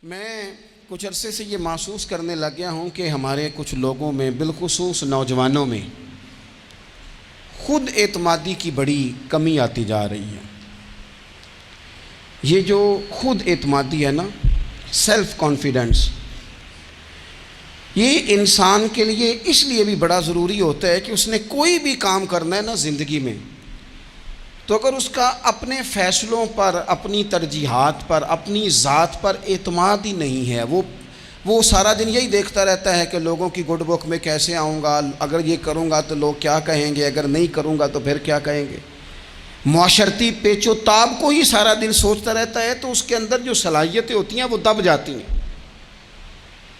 میں کچھ عرصے سے یہ محسوس کرنے لگ گیا ہوں کہ ہمارے کچھ لوگوں میں بالخصوص نوجوانوں میں خود اعتمادی کی بڑی کمی آتی جا رہی ہے۔ یہ جو خود اعتمادی ہے نا، سیلف کانفیڈنس، یہ انسان کے لیے اس لیے بھی بڑا ضروری ہوتا ہے کہ اس نے کوئی بھی کام کرنا ہے نا زندگی میں، تو اگر اس کا اپنے فیصلوں پر، اپنی ترجیحات پر، اپنی ذات پر اعتماد ہی نہیں ہے، وہ سارا دن یہی دیکھتا رہتا ہے کہ لوگوں کی گڈ بک میں کیسے آؤں گا، اگر یہ کروں گا تو لوگ کیا کہیں گے، اگر نہیں کروں گا تو پھر کیا کہیں گے، معاشرتی پیچ و تاب کو ہی سارا دن سوچتا رہتا ہے، تو اس کے اندر جو صلاحیتیں ہوتی ہیں وہ دب جاتی ہیں۔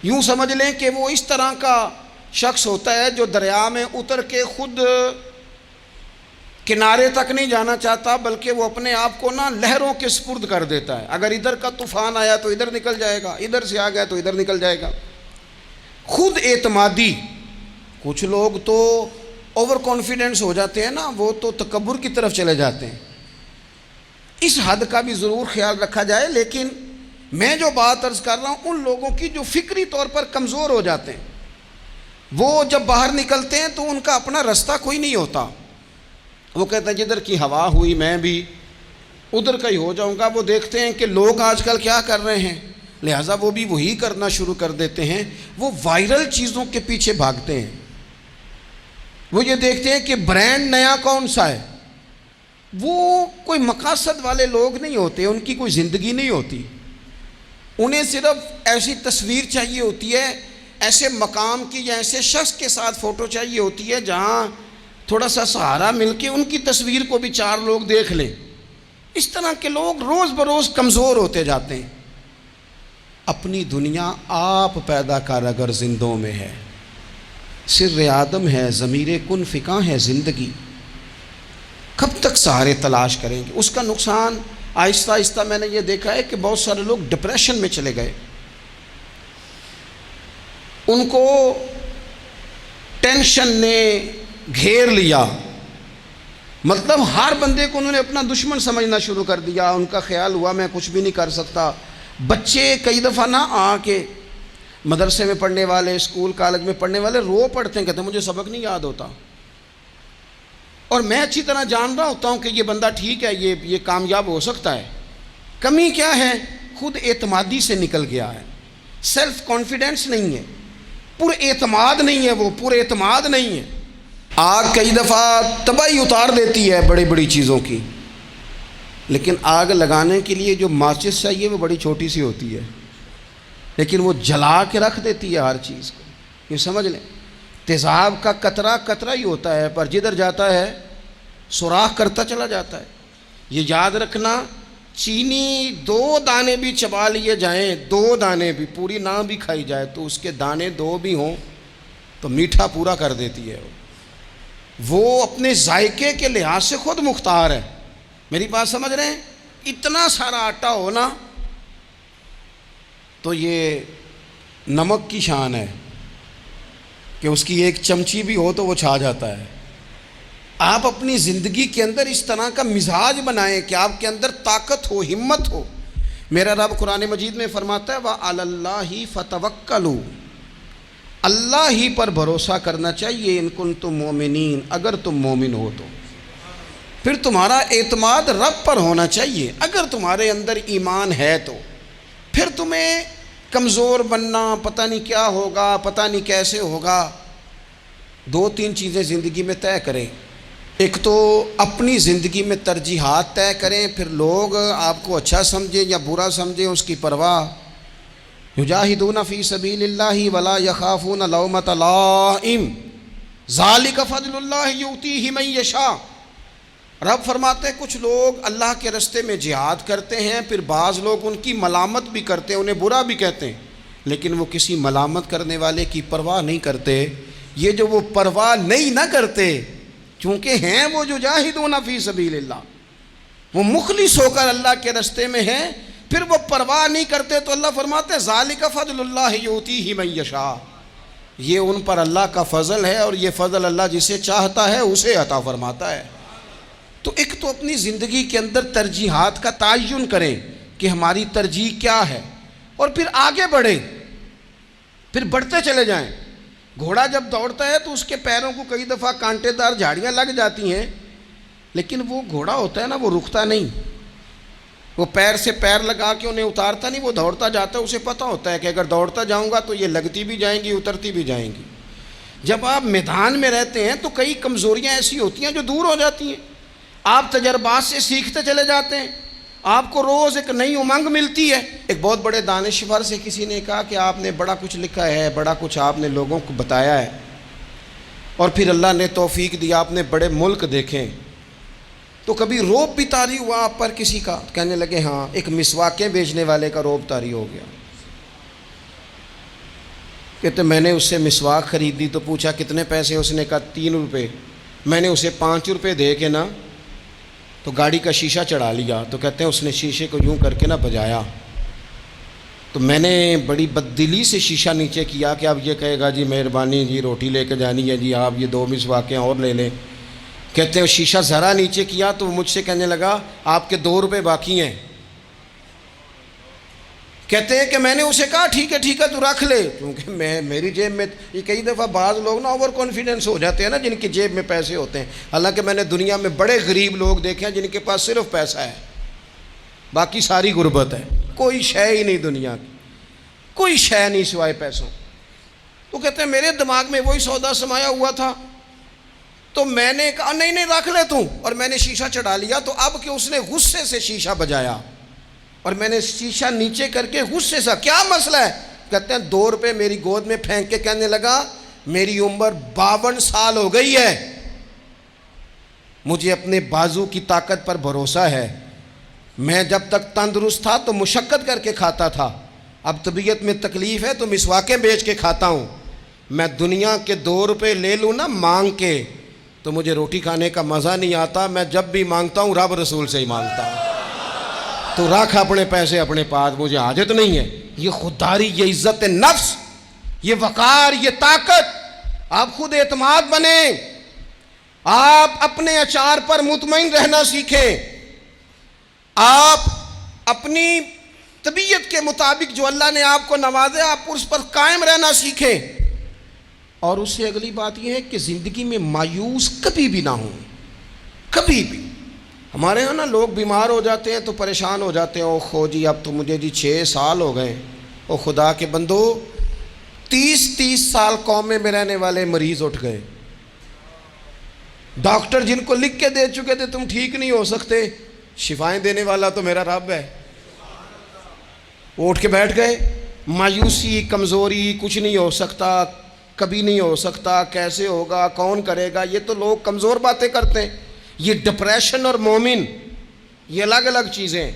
یوں سمجھ لیں کہ وہ اس طرح کا شخص ہوتا ہے جو دریا میں اتر کے خود کنارے تک نہیں جانا چاہتا، بلکہ وہ اپنے آپ کو نا لہروں کے سپرد کر دیتا ہے۔ اگر ادھر کا طوفان آیا تو ادھر نکل جائے گا، ادھر سے آ گیا تو ادھر نکل جائے گا۔ خود اعتمادی، کچھ لوگ تو اوور کانفیڈنس ہو جاتے ہیں نا، وہ تو تکبر کی طرف چلے جاتے ہیں۔ اس حد کا بھی ضرور خیال رکھا جائے، لیکن میں جو بات عرض کر رہا ہوں ان لوگوں کی جو فکری طور پر کمزور ہو جاتے ہیں، وہ جب باہر نکلتے ہیں تو ان کا اپنا رستہ کوئی نہیں ہوتا۔ وہ کہتے ہیں جدھر کی ہوا ہوئی میں بھی ادھر کا ہی ہو جاؤں گا۔ وہ دیکھتے ہیں کہ لوگ آج کل کیا کر رہے ہیں، لہٰذا وہ بھی وہی کرنا شروع کر دیتے ہیں۔ وہ وائرل چیزوں کے پیچھے بھاگتے ہیں۔ وہ یہ دیکھتے ہیں کہ برانڈ نیا کون سا ہے۔ وہ کوئی مقاصد والے لوگ نہیں ہوتے، ان کی کوئی زندگی نہیں ہوتی۔ انہیں صرف ایسی تصویر چاہیے ہوتی ہے، ایسے مقام کی یا ایسے شخص کے ساتھ فوٹو چاہیے ہوتی ہے جہاں تھوڑا سا سہارا مل کے ان کی تصویر کو بھی چار لوگ دیکھ لیں۔ اس طرح کے لوگ روز بروز کمزور ہوتے جاتے ہیں۔ اپنی دنیا آپ پیدا کر اگر زندوں میں ہے، سر آدم ہے، ضمیر کن فکاں ہے زندگی، کب تک سہارے تلاش کریں گے۔ اس کا نقصان آہستہ آہستہ میں نے یہ دیکھا ہے کہ بہت سارے لوگ ڈپریشن میں چلے گئے، ان کو ٹینشن نے گھیر لیا، مطلب ہر بندے کو انہوں نے اپنا دشمن سمجھنا شروع کر دیا۔ ان کا خیال ہوا میں کچھ بھی نہیں کر سکتا۔ بچے کئی دفعہ نہ آ کے مدرسے میں پڑھنے والے، اسکول کالج میں پڑھنے والے رو پڑھتے ہیں، کہتے ہیں مجھے سبق نہیں یاد ہوتا، اور میں اچھی طرح جان رہا ہوتا ہوں کہ یہ بندہ ٹھیک ہے، یہ کامیاب ہو سکتا ہے۔ کمی کیا ہے؟ خود اعتمادی سے نکل گیا ہے، سیلف کانفیڈنس نہیں ہے، پر اعتماد نہیں ہے، وہ پر اعتماد نہیں ہے۔ آگ کئی دفعہ تباہی اتار دیتی ہے بڑی بڑی چیزوں کی، لیکن آگ لگانے کے لیے جو ماچس چاہیے وہ بڑی چھوٹی سی ہوتی ہے، لیکن وہ جلا کے رکھ دیتی ہے ہر چیز کو۔ یہ سمجھ لیں، تیزاب کا قطرہ قطرہ ہی ہوتا ہے، پر جدھر جاتا ہے سوراخ کرتا چلا جاتا ہے۔ یہ یاد رکھنا، چینی 2 دانے بھی چبا لیے جائیں، 2 دانے بھی، پوری نہ بھی کھائی جائے تو اس کے دانے 2 بھی ہوں تو میٹھا پورا کر دیتی ہے۔ وہ اپنے ذائقے کے لحاظ سے خود مختار ہے۔ میری بات سمجھ رہے ہیں؟ اتنا سارا آٹا ہونا تو یہ نمک کی شان ہے کہ اس کی 1 چمچی بھی ہو تو وہ چھا جاتا ہے۔ آپ اپنی زندگی کے اندر اس طرح کا مزاج بنائیں کہ آپ کے اندر طاقت ہو، ہمت ہو۔ میرا رب قرآن مجید میں فرماتا ہے وَعَلَى اللَّهِ فَتَوَكَّلُوا، اللہ ہی پر بھروسہ کرنا چاہیے، ان کنتم مومنین، اگر تم مومن ہو تو۔ پھر تمہارا اعتماد رب پر ہونا چاہیے، اگر تمہارے اندر ایمان ہے تو۔ پھر تمہیں کمزور بننا، پتہ نہیں کیا ہوگا، پتہ نہیں کیسے ہوگا۔ 2-3 چیزیں زندگی میں طے کریں۔ ایک تو اپنی زندگی میں ترجیحات طے کریں، پھر لوگ آپ کو اچھا سمجھیں یا برا سمجھیں اس کی پرواہ۔ یجاہدون فی سبیل اللہ ولا یخافون لومۃ لائم ذالک فضل اللہ یؤتیہ من یشاء۔ رب فرماتے ہیں کچھ لوگ اللہ کے راستے میں جہاد کرتے ہیں، پھر بعض لوگ ان کی ملامت بھی کرتے ہیں، انہیں برا بھی کہتے ہیں، لیکن وہ کسی ملامت کرنے والے کی پرواہ نہیں کرتے۔ یہ جو وہ پرواہ نہیں نہ کرتے، چونکہ ہیں وہ جو جاہدون فی سبیل اللہ، وہ مخلص ہو کر اللہ کے راستے میں ہیں، پھر وہ پرواہ نہیں کرتے، تو اللہ فرماتے ہیں ذالک فضل اللہ یؤتیہ من یشاء، یہ ان پر اللہ کا فضل ہے، اور یہ فضل اللہ جسے چاہتا ہے اسے عطا فرماتا ہے۔ تو ایک تو اپنی زندگی کے اندر ترجیحات کا تعین کریں کہ ہماری ترجیح کیا ہے۔ اور پھر آگے بڑھیں، پھر بڑھتے چلے جائیں۔ گھوڑا جب دوڑتا ہے تو اس کے پیروں کو کئی دفعہ کانٹے دار جھاڑیاں لگ جاتی ہیں، لیکن وہ گھوڑا ہوتا ہے نا، وہ رکتا نہیں، وہ پیر سے پیر لگا کے انہیں اتارتا نہیں، وہ دوڑتا جاتا ہے۔ اسے پتہ ہوتا ہے کہ اگر دوڑتا جاؤں گا تو یہ لگتی بھی جائیں گی، اترتی بھی جائیں گی۔ جب آپ میدان میں رہتے ہیں تو کئی کمزوریاں ایسی ہوتی ہیں جو دور ہو جاتی ہیں، آپ تجربات سے سیکھتے چلے جاتے ہیں، آپ کو روز ایک نئی امنگ ملتی ہے۔ ایک بہت بڑے دانشور سے کسی نے کہا کہ آپ نے بڑا کچھ لکھا ہے، بڑا کچھ آپ نے لوگوں کو بتایا ہے، اور پھر اللہ نے توفیق دیا، آپ نے بڑے ملک دیکھیں، تو کبھی روب بھی طاری ہوا آپ پر کسی کا؟ کہنے لگے ہاں، ایک مسواکیں بیچنے والے کا روب طاری ہو گیا۔ کہتے میں نے اس سے مسواک خریدی تو پوچھا کتنے پیسے، اس نے کہا 3 روپے۔ میں نے اسے 5 روپے دے کے نا تو گاڑی کا شیشہ چڑھا لیا، تو کہتے ہیں اس نے شیشے کو یوں کر کے نا بجایا، تو میں نے بڑی بددلی سے شیشہ نیچے کیا کہ اب یہ کہے گا جی مہربانی جی روٹی لے کے جانی ہے جی، آپ یہ 2 مسواکیں اور لے لیں۔ کہتے ہیں شیشہ ذرا نیچے کیا تو مجھ سے کہنے لگا آپ کے 2 روپے باقی ہیں۔ کہتے ہیں کہ میں نے اسے کہا ٹھیک ہے تو رکھ لے، کیونکہ میری جیب میں، یہ کئی دفعہ بعض لوگ نا اوور کانفیڈنس ہو جاتے ہیں نا جن کی جیب میں پیسے ہوتے ہیں، حالانکہ میں نے دنیا میں بڑے غریب لوگ دیکھے ہیں جن کے پاس صرف پیسہ ہے، باقی ساری غربت ہے، کوئی شے ہی نہیں دنیا کی، کوئی شے نہیں سوائے پیسوں۔ تو کہتے ہیں میرے دماغ میں وہی سودا سمایا ہوا تھا، تو میں نے کہا نہیں رکھ لے تو، اور میں نے شیشہ چڑھا لیا۔ تو اب کہ اس نے غصے سے شیشہ بجایا اور میں نے شیشہ نیچے کر کے غصے سے، کیا مسئلہ ہے؟ کہتے ہیں 2 روپے میری گود میں پھینک کے کہنے لگا میری عمر 52 سال ہو گئی ہے، مجھے اپنے بازو کی طاقت پر بھروسہ ہے، میں جب تک تندرست تھا تو مشقت کر کے کھاتا تھا، اب طبیعت میں تکلیف ہے تو مسواکیں بیچ کے کھاتا ہوں، میں دنیا کے 2 روپے لے لوں نا مانگ کے تو مجھے روٹی کھانے کا مزہ نہیں آتا، میں جب بھی مانگتا ہوں رب رسول سے ہی مانگتا ہوں، تو رکھ اپنے پیسے اپنے پاس، مجھے حاجت نہیں ہے۔ یہ خودداری، یہ عزت نفس، یہ وقار، یہ طاقت، آپ خود اعتماد بنیں، آپ اپنے اچار پر مطمئن رہنا سیکھیں، آپ اپنی طبیعت کے مطابق جو اللہ نے آپ کو نوازے آپ اس پر قائم رہنا سیکھیں، اور اس سے اگلی بات یہ ہے کہ زندگی میں مایوس کبھی بھی نہ ہوں، کبھی بھی۔ ہمارے ہاں نا لوگ بیمار ہو جاتے ہیں تو پریشان ہو جاتے ہیں، او خو جی اب تو مجھے جی 6 سال ہو گئے، او خدا کے بندو 30 سال قومے میں رہنے والے مریض اٹھ گئے، ڈاکٹر جن کو لکھ کے دے چکے تھے تم ٹھیک نہیں ہو سکتے، شفائیں دینے والا تو میرا رب ہے، وہ اٹھ کے بیٹھ گئے۔ مایوسی، کمزوری، کچھ نہیں ہو سکتا، کبھی نہیں ہو سکتا، کیسے ہوگا، کون کرے گا، یہ تو لوگ کمزور باتیں کرتے ہیں۔ یہ ڈپریشن اور مومن یہ الگ الگ چیزیں،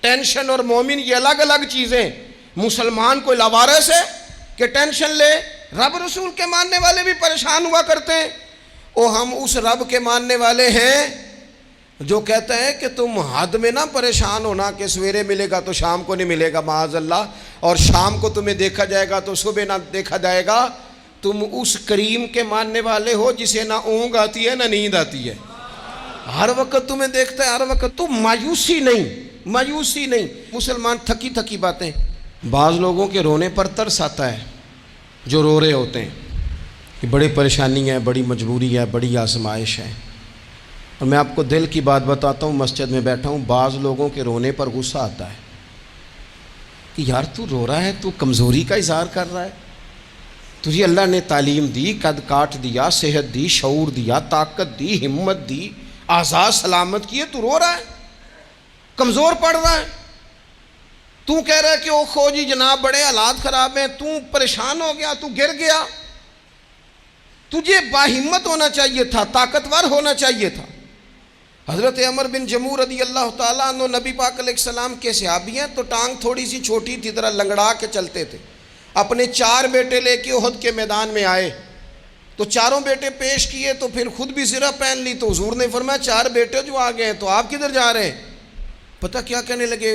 ٹینشن اور مومن یہ الگ الگ چیزیں۔ مسلمان کوئی لاوارث ہے کہ ٹینشن لے؟ رب رسول کے ماننے والے بھی پریشان ہوا کرتے ہیں، او ہم اس رب کے ماننے والے ہیں جو کہتا ہے کہ تم حد میں نہ پریشان ہونا کہ سویرے ملے گا تو شام کو نہیں ملے گا معاذ اللہ، اور شام کو تمہیں دیکھا جائے گا تو صبح نہ دیکھا جائے گا، تم اس کریم کے ماننے والے ہو جسے نہ اونگ آتی ہے نہ نیند آتی ہے، ہر وقت تمہیں دیکھتا ہے، ہر وقت۔ تو مایوسی نہیں۔ مسلمان تھکی باتیں، بعض لوگوں کے رونے پر ترس آتا ہے جو رو رہے ہوتے ہیں کہ بڑی پریشانی ہے، بڑی مجبوری ہے، بڑی آزمائش ہے، اور میں آپ کو دل کی بات بتاتا ہوں، مسجد میں بیٹھا ہوں، بعض لوگوں کے رونے پر غصہ آتا ہے کہ یار تو رو رہا ہے، تو کمزوری کا اظہار کر رہا ہے، تجھے اللہ نے تعلیم دی، قد کاٹ دیا، صحت دی، شعور دیا، طاقت دی، ہمت دی، آزاد سلامت کیے، تو رو رہا ہے، کمزور پڑ رہا ہے، تو کہہ رہا ہے کہ او خو جی جناب بڑے حالات خراب ہیں، تو پریشان ہو گیا، تو گر گیا۔ تجھے باہمت ہونا چاہیے تھا، طاقتور ہونا چاہیے تھا۔ حضرت عمر بن جموح رضی اللہ تعالیٰ عنہ نبی پاک علیہ السلام کے صحابی ہیں، تو ٹانگ تھوڑی سی چھوٹی تھی، ذرا لنگڑا کے چلتے تھے، اپنے 4 بیٹے لے کے احد کے میدان میں آئے، تو چاروں بیٹے پیش کیے تو پھر خود بھی زرہ پہن لی، تو حضور نے فرمایا 4 بیٹے جو آ گئے ہیں تو آپ کدھر جا رہے ہیں؟ پتہ کیا کہنے لگے؟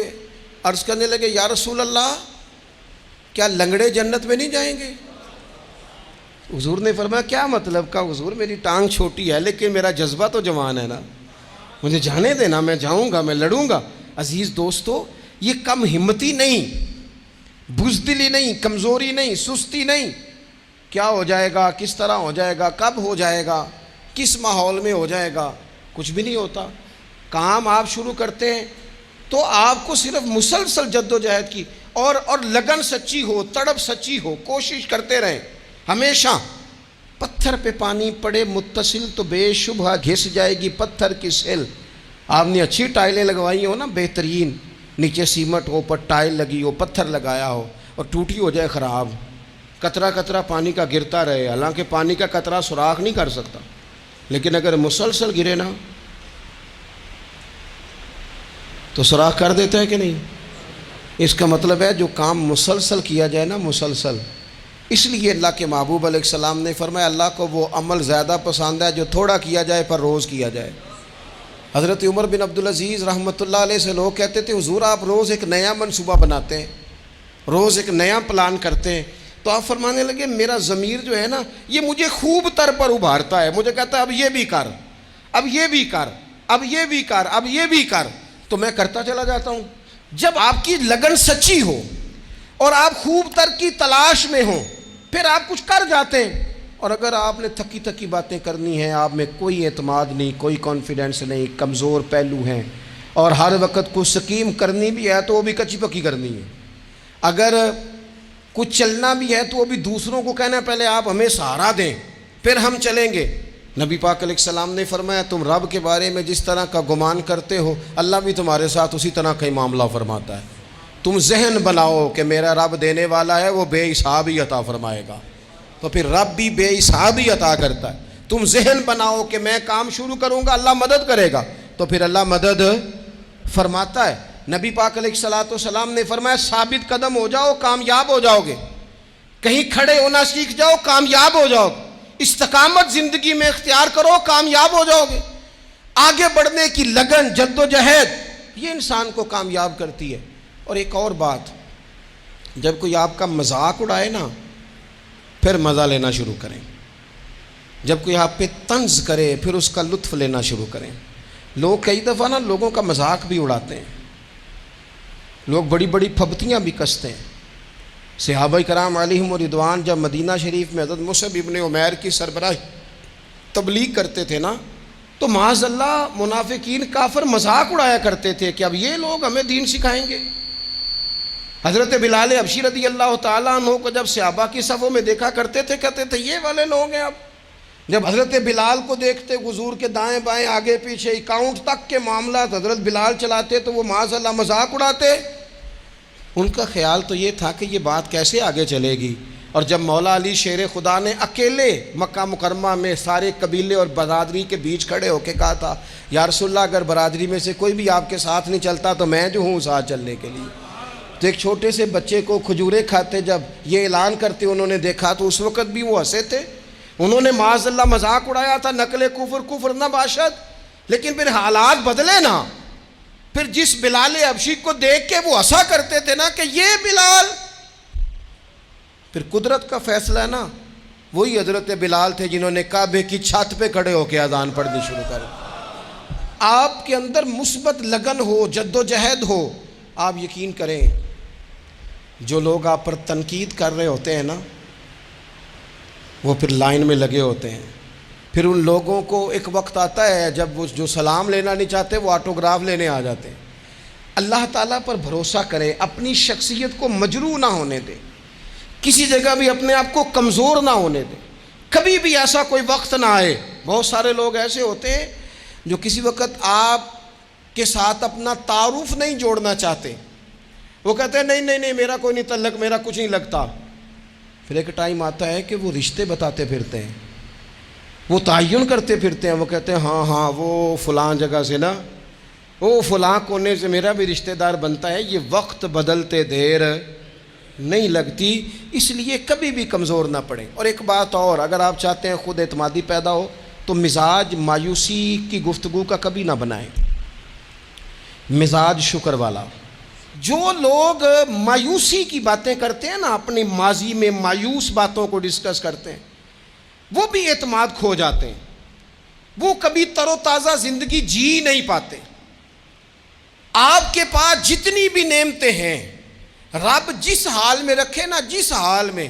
عرض کرنے لگے یا رسول اللہ کیا لنگڑے جنت میں نہیں جائیں گے؟ حضور نے فرمایا کیا مطلب کا حضور، میری ٹانگ چھوٹی ہے لیکن میرا جذبہ تو جوان ہے نا، مجھے جانے دینا، میں جاؤں گا، میں لڑوں گا۔ عزیز دوستو، یہ کم ہمتی نہیں بزدلی نہیں، کمزوری نہیں، سستی نہیں. کیا ہو جائے گا، کس طرح ہو جائے گا، کب ہو جائے گا، کس ماحول میں ہو جائے گا، کچھ بھی نہیں ہوتا. کام آپ شروع کرتے ہیں تو آپ کو صرف مسلسل جد و جہد کی اور لگن سچی ہو، تڑپ سچی ہو، کوشش کرتے رہیں ہمیشہ. پتھر پہ پانی پڑے متصل تو بے شبہ گھس جائے گی پتھر کی سیل. آپ نے اچھی ٹائلیں لگوائی ہو نا، بہترین، نیچے سیمٹ ہو، اوپر ٹائل لگی ہو، پتھر لگایا ہو، اور ٹوٹی ہو جائے خراب، قطرہ قطرہ پانی کا گرتا رہے، حالانکہ پانی کا قطرہ سوراخ نہیں کر سکتا، لیکن اگر مسلسل گرے نا تو سوراخ کر دیتا ہے کہ نہیں. اس کا مطلب ہے جو کام مسلسل کیا جائے نا، مسلسل. اس لیے اللہ کے محبوب علیہ السلام نے فرمایا اللہ کو وہ عمل زیادہ پسند ہے جو تھوڑا کیا جائے پر روز کیا جائے. حضرت عمر بن عبدالعزیز رحمۃ اللہ علیہ سے لوگ کہتے تھے حضور آپ روز ایک نیا منصوبہ بناتے ہیں، روز ایک نیا پلان کرتے ہیں. تو آپ فرمانے لگے میرا ضمیر جو ہے نا یہ مجھے خوب تر پر ابھارتا ہے، مجھے کہتا ہے اب یہ بھی کر، اب یہ بھی کر، اب یہ بھی کر، اب یہ بھی کر. تو میں کرتا چلا جاتا ہوں. جب آپ کی لگن سچی ہو اور آپ خوب تر کی تلاش میں ہوں پھر آپ کچھ کر جاتے ہیں. اور اگر آپ نے تھکی تھکی باتیں کرنی ہیں، آپ میں کوئی اعتماد نہیں، کوئی کانفیڈنس نہیں، کمزور پہلو ہیں، اور ہر وقت کچھ سکیم کرنی بھی ہے تو وہ بھی کچی پکی کرنی ہے، اگر کچھ چلنا بھی ہے تو وہ بھی دوسروں کو کہنا ہے پہلے آپ ہمیں سہارا دیں پھر ہم چلیں گے. نبی پاک علیہ السلام نے فرمایا تم رب کے بارے میں جس طرح کا گمان کرتے ہو اللہ بھی تمہارے ساتھ اسی طرح کا ہی معاملہ فرماتا ہے. تم ذہن بناؤ کہ میرا رب دینے والا ہے، وہ بے حساب ہی عطا فرمائے گا، تو پھر رب بھی بے حساب ہی عطا کرتا ہے. تم ذہن بناؤ کہ میں کام شروع کروں گا اللہ مدد کرے گا، تو پھر اللہ مدد فرماتا ہے. نبی پاک علیہ السلام نے فرمایا ثابت قدم ہو جاؤ کامیاب ہو جاؤ گے، کہیں کھڑے ہونا سیکھ جاؤ کامیاب ہو جاؤ گے، استقامت زندگی میں اختیار کرو کامیاب ہو جاؤ گے. آگے بڑھنے کی لگن، جد و جہد، یہ انسان کو کامیاب کرتی ہے. اور ایک اور بات، جب کوئی آپ کا مذاق اڑائے نا پھر مزہ لینا شروع کریں. جب کوئی آپ پہ طنز کرے پھر اس کا لطف لینا شروع کریں. لوگ کئی دفعہ نا لوگوں کا مذاق بھی اڑاتے ہیں، لوگ بڑی بڑی پھبتیاں بھی کستے ہیں. صحابہ کرام علیہم رضوان جب مدینہ شریف میں حضرت مصعب ابن عمیر کی سربراہی تبلیغ کرتے تھے نا تو معاذ اللہ منافقین کافر مذاق اڑایا کرتے تھے کہ اب یہ لوگ ہمیں دین سکھائیں گے. حضرت بلال حبشی رضی اللہ تعالیٰ عنہ کو جب صحابہ کی صفوں میں دیکھا کرتے تھے کہتے تھے یہ والے لوگ ہیں. اب جب حضرت بلال کو دیکھتے حضور کے دائیں بائیں آگے پیچھے اکاؤنٹ تک کے معاملات حضرت بلال چلاتے تو وہ معاذ اللہ مذاق اڑاتے. ان کا خیال تو یہ تھا کہ یہ بات کیسے آگے چلے گی. اور جب مولا علی شیر خدا نے اکیلے مکہ مکرمہ میں سارے قبیلے اور برادری کے بیچ کھڑے ہو کے کہا تھا یا رسول اللہ اگر برادری میں سے کوئی بھی آپ کے ساتھ نہیں چلتا تو میں جو ہوں ساتھ چلنے کے لیے. تو ایک چھوٹے سے بچے کو کھجورے کھاتے جب یہ اعلان کرتے انہوں نے دیکھا تو اس وقت بھی وہ ہنسے تھے. انہوں نے معاذ اللہ مذاق اڑایا تھا نقل کفر نہ باشد، لیکن پھر حالات بدلے نا. پھر جس بلال حبشی کو دیکھ کے وہ ہنسا کرتے تھے نا کہ یہ بلال، پھر قدرت کا فیصلہ ہے نا وہی حضرت بلال تھے جنہوں نے کعبے کی چھت پہ کھڑے ہو کے اذان پڑھنی شروع کر. آپ کے اندر مثبت لگن ہو، جد و جہد ہو، آپ یقین کریں جو لوگ آپ پر تنقید کر رہے ہوتے ہیں نا وہ پھر لائن میں لگے ہوتے ہیں. پھر ان لوگوں کو ایک وقت آتا ہے جب وہ جو سلام لینا نہیں چاہتے وہ آٹوگراف لینے آ جاتے ہیں. اللہ تعالیٰ پر بھروسہ کریں، اپنی شخصیت کو مجروح نہ ہونے دیں، کسی جگہ بھی اپنے آپ کو کمزور نہ ہونے دیں. کبھی بھی ایسا کوئی وقت نہ آئے. بہت سارے لوگ ایسے ہوتے ہیں جو کسی وقت آپ کے ساتھ اپنا تعارف نہیں جوڑنا چاہتے. وہ کہتے ہیں نہیں میرا کوئی نہیں تعلق، میرا کچھ نہیں لگتا. پھر ایک ٹائم آتا ہے کہ وہ رشتے بتاتے پھرتے ہیں، وہ تعین کرتے پھرتے ہیں. وہ کہتے ہیں ہاں وہ فلاں جگہ سے نا، وہ فلاں کونے سے میرا بھی رشتہ دار بنتا ہے. یہ وقت بدلتے دیر نہیں لگتی، اس لیے کبھی بھی کمزور نہ پڑیں. اور ایک بات اور، اگر آپ چاہتے ہیں خود اعتمادی پیدا ہو تو مزاج مایوسی کی گفتگو کا کبھی نہ بنائیں، مزاج شکر والا. جو لوگ مایوسی کی باتیں کرتے ہیں نا، اپنی ماضی میں مایوس باتوں کو ڈسکس کرتے ہیں، وہ بھی اعتماد کھو جاتے ہیں. وہ کبھی تر و تازہ زندگی جی نہیں پاتے. آپ کے پاس جتنی بھی نعمتیں ہیں رب جس حال میں رکھے نا، جس حال میں،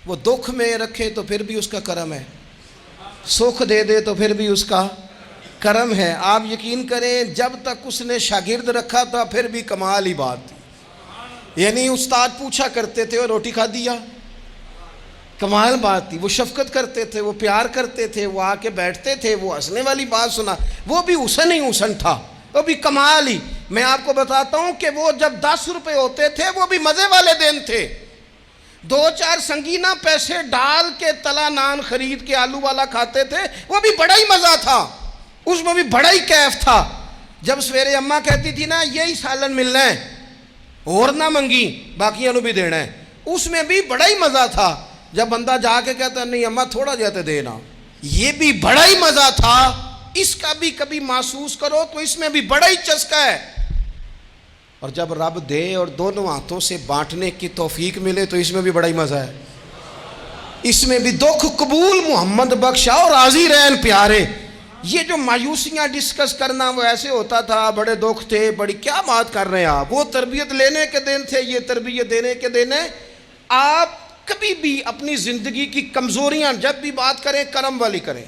وہ دکھ میں رکھے تو پھر بھی اس کا کرم ہے، سکھ دے دے تو پھر بھی اس کا کرم ہے۔ آپ یقین کریں جب تک اس نے شاگرد رکھا تھا پھر بھی کمال ہی بات تھی، یعنی استاد پوچھا کرتے تھے اور روٹی کھا دیا، کمال بات تھی۔ وہ شفقت کرتے تھے، وہ پیار کرتے تھے، وہ آ کے بیٹھتے تھے، وہ ہنسنے والی بات سنا، وہ بھی حسن ہی حسن تھا، وہ بھی کمال ہی۔ میں آپ کو بتاتا ہوں کہ وہ جب 10 روپے ہوتے تھے وہ بھی مزے والے دن تھے، 2-4 سنگینہ پیسے ڈال کے تلا نان خرید کے آلو والا کھاتے تھے، وہ بھی بڑا ہی مزہ تھا، اس میں بھی بڑا ہی کیف تھا۔ جب سویرے اماں کہتی تھی نا یہی سالن ملنا ہے اور نہ منگی باقیاں نو بھی دینا ہے، اس میں بھی بڑا ہی مزہ تھا۔ جب بندہ جا کے کہتا نہیں اماں تھوڑا جاتے دینا، یہ بھی بڑا ہی مزہ تھا۔ اس کا بھی کبھی محسوس کرو تو اس میں بھی بڑا ہی چسکا ہے۔ اور جب رب دے اور دونوں ہاتھوں سے بانٹنے کی توفیق ملے تو اس میں بھی بڑا ہی مزہ ہے، اس میں بھی دکھ قبول محمد بخشا اور راضی رہن پیارے۔ یہ جو مایوسیاں ڈسکس کرنا وہ ایسے ہوتا تھا، بڑے دکھ تھے، بڑی کیا بات کر رہے ہیں آپ، وہ تربیت لینے کے دن تھے، یہ تربیت دینے کے دن ہے۔ آپ کبھی بھی اپنی زندگی کی کمزوریاں جب بھی بات کریں کرم والی کریں،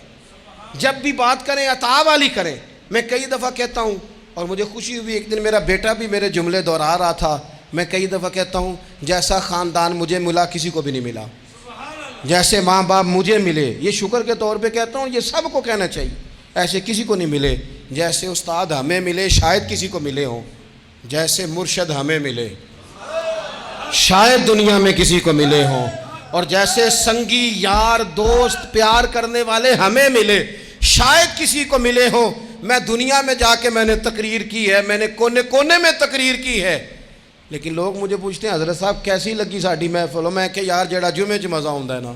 جب بھی بات کریں عطا والی کریں۔ میں کئی دفعہ کہتا ہوں اور مجھے خوشی ہوئی، ایک دن میرا بیٹا بھی میرے جملے دہرا رہا تھا، میں کئی دفعہ کہتا ہوں جیسا خاندان مجھے ملا کسی کو بھی نہیں ملا، جیسے ماں باپ مجھے ملے، یہ شکر کے طور پہ کہتا ہوں، یہ سب کو کہنا چاہیے، ایسے کسی کو نہیں ملے، جیسے استاد ہمیں ملے شاید کسی کو ملے ہوں، جیسے مرشد ہمیں ملے شاید دنیا میں کسی کو ملے ہوں، اور جیسے سنگی یار دوست پیار کرنے والے ہمیں ملے شاید کسی کو ملے ہوں۔ میں دنیا میں جا کے میں نے تقریر کی ہے، میں نے کونے کونے میں تقریر کی ہے، لیکن لوگ مجھے پوچھتے ہیں حضرت صاحب کیسی لگی ساڈی محفل، میں کہ یار جڑا جمعے چ مزہ ہوندا ہے نا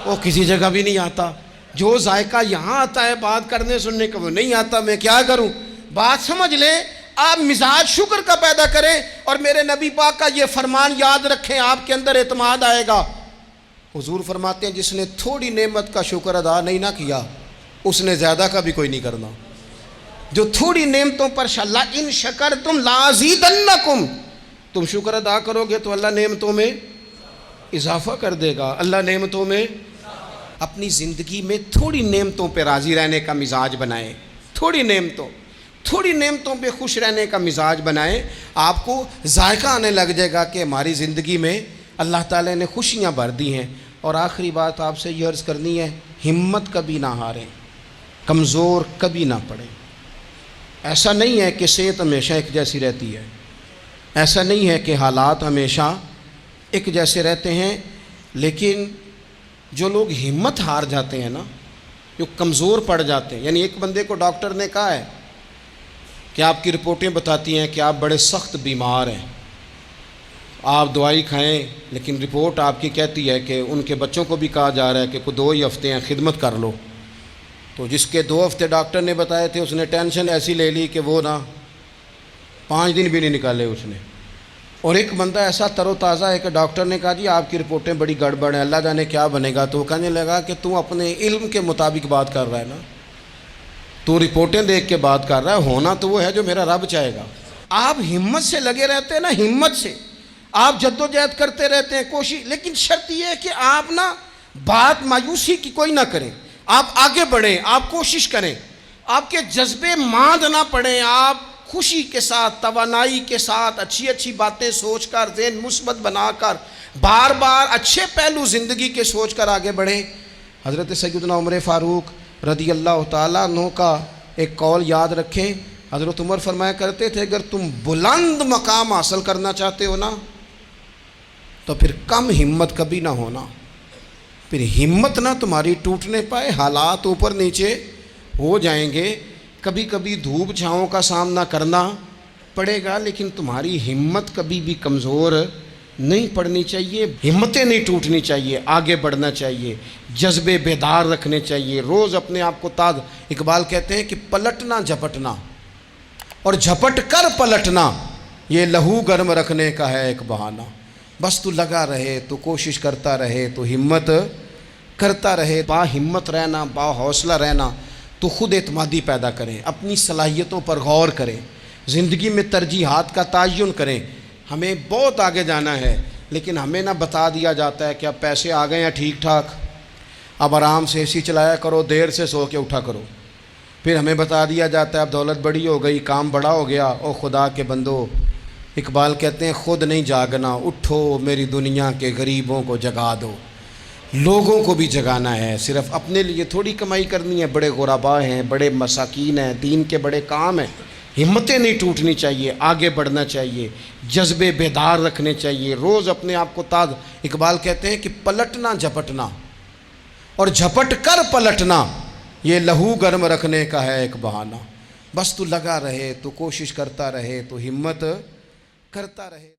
وہ کسی جگہ بھی نہیں آتا، جو ذائقہ یہاں آتا ہے بات کرنے سننے کا وہ نہیں آتا۔ میں کیا کروں، بات سمجھ لیں، آپ مزاج شکر کا پیدا کریں، اور میرے نبی پاک کا یہ فرمان یاد رکھیں، آپ کے اندر اعتماد آئے گا۔ حضور فرماتے ہیں جس نے تھوڑی نعمت کا شکر ادا نہیں نہ کیا اس نے زیادہ کا بھی کوئی نہیں کرنا۔ جو تھوڑی نعمتوں پر اللہ ان شکرتم لازیدنکم، تم شکر ادا کرو گے تو اللہ نعمتوں میں اضافہ کر دے گا، اللہ نعمتوں میں۔ اپنی زندگی میں تھوڑی نعمتوں پہ راضی رہنے کا مزاج بنائیں، تھوڑی نعمتوں پہ خوش رہنے کا مزاج بنائیں، آپ کو ذائقہ آنے لگ جائے گا کہ ہماری زندگی میں اللہ تعالیٰ نے خوشیاں بھر دی ہیں۔ اور آخری بات آپ سے یہ عرض کرنی ہے، ہمت کبھی نہ ہاریں، کمزور کبھی نہ پڑیں۔ ایسا نہیں ہے کہ صحت ہمیشہ ایک جیسی رہتی ہے، ایسا نہیں ہے کہ حالات ہمیشہ ایک جیسے رہتے ہیں، لیکن جو لوگ ہمت ہار جاتے ہیں نا، جو کمزور پڑ جاتے ہیں، یعنی ایک بندے کو ڈاکٹر نے کہا ہے کہ آپ کی رپورٹیں بتاتی ہیں کہ آپ بڑے سخت بیمار ہیں، آپ دوائی کھائیں، لیکن رپورٹ آپ کی کہتی ہے کہ ان کے بچوں کو بھی کہا جا رہا ہے کہ کوئی 2 ہی ہفتے ہیں خدمت کر لو۔ تو جس کے 2 ہفتے ڈاکٹر نے بتائے تھے اس نے ٹینشن ایسی لے لی کہ وہ نا 5 دن بھی نہیں نکالے اس نے۔ اور ایک بندہ ایسا تر و تازہ ہے کہ ڈاکٹر نے کہا جی آپ کی رپورٹیں بڑی گڑبڑ ہیں، اللہ جانے کیا بنے گا، تو وہ کہنے لگا کہ تو اپنے علم کے مطابق بات کر رہا ہے نا، تو رپورٹیں دیکھ کے بات کر رہا ہے، ہونا تو وہ ہے جو میرا رب چاہے گا۔ آپ ہمت سے لگے رہتے ہیں نا، ہمت سے آپ جدوجہد کرتے رہتے ہیں، کوشش، لیکن شرط یہ ہے کہ آپ نا بات مایوسی کی کوئی نہ کریں، آپ آگے بڑھیں، آپ کوشش کریں، آپ کے جذبے ماند نہ پڑیں، آپ خوشی کے ساتھ، توانائی کے ساتھ، اچھی اچھی باتیں سوچ کر، ذہن مثبت بنا کر، بار بار اچھے پہلو زندگی کے سوچ کر آگے بڑھیں۔ حضرت سیدنا عمر فاروق رضی اللہ تعالیٰ عنہ کا ایک قول یاد رکھیں، حضرت عمر فرمایا کرتے تھے اگر تم بلند مقام حاصل کرنا چاہتے ہو نا تو پھر کم ہمت کبھی نہ ہونا، پھر ہمت نہ تمہاری ٹوٹنے پائے، حالات اوپر نیچے ہو جائیں گے، کبھی کبھی دھوپ چھاؤں کا سامنا کرنا پڑے گا، لیکن تمہاری ہمت کبھی بھی کمزور نہیں پڑنی چاہیے، ہمتیں نہیں ٹوٹنی چاہیے، آگے بڑھنا چاہیے، جذبے بیدار رکھنے چاہیے، روز اپنے آپ کو تازہ۔ اقبال کہتے ہیں کہ پلٹنا جھپٹنا اور جھپٹ کر پلٹنا یہ لہو گرم رکھنے کا ہے ایک بہانہ۔ بس تو لگا رہے، تو کوشش کرتا رہے، تو ہمت کرتا رہے، با ہمت رہنا، با حوصلہ رہنا، تو خود اعتمادی پیدا کریں، اپنی صلاحیتوں پر غور کریں، زندگی میں ترجیحات کا تعین کریں ہمیں بہت آگے جانا ہے، لیکن ہمیں نہ بتا دیا جاتا ہے کہ اب پیسے آ گئے ہیں ٹھیک ٹھاک، اب آرام سے اے سی چلایا کرو، دیر سے سو کے اٹھا کرو۔ پھر ہمیں بتا دیا جاتا ہے اب دولت بڑی ہو گئی، کام بڑا ہو گیا، او خدا کے بندو، اقبال کہتے ہیں خود نہیں جاگنا، اٹھو میری دنیا کے غریبوں کو جگا دو۔ لوگوں کو بھی جگانا ہے، صرف اپنے لیے تھوڑی کمائی کرنی ہے۔ بڑے غرباء ہیں، بڑے مساکین ہیں، دین کے بڑے کام ہیں، ہمتیں نہیں ٹوٹنی چاہیے، آگے بڑھنا چاہیے، جذبے بیدار رکھنے چاہیے، روز اپنے آپ کو تازہ۔ اقبال کہتے ہیں کہ پلٹنا جھپٹنا اور جھپٹ کر پلٹنا یہ لہو گرم رکھنے کا ہے ایک بہانہ۔ بس تو لگا رہے، تو کوشش کرتا رہے، تو ہمت کرتا رہے۔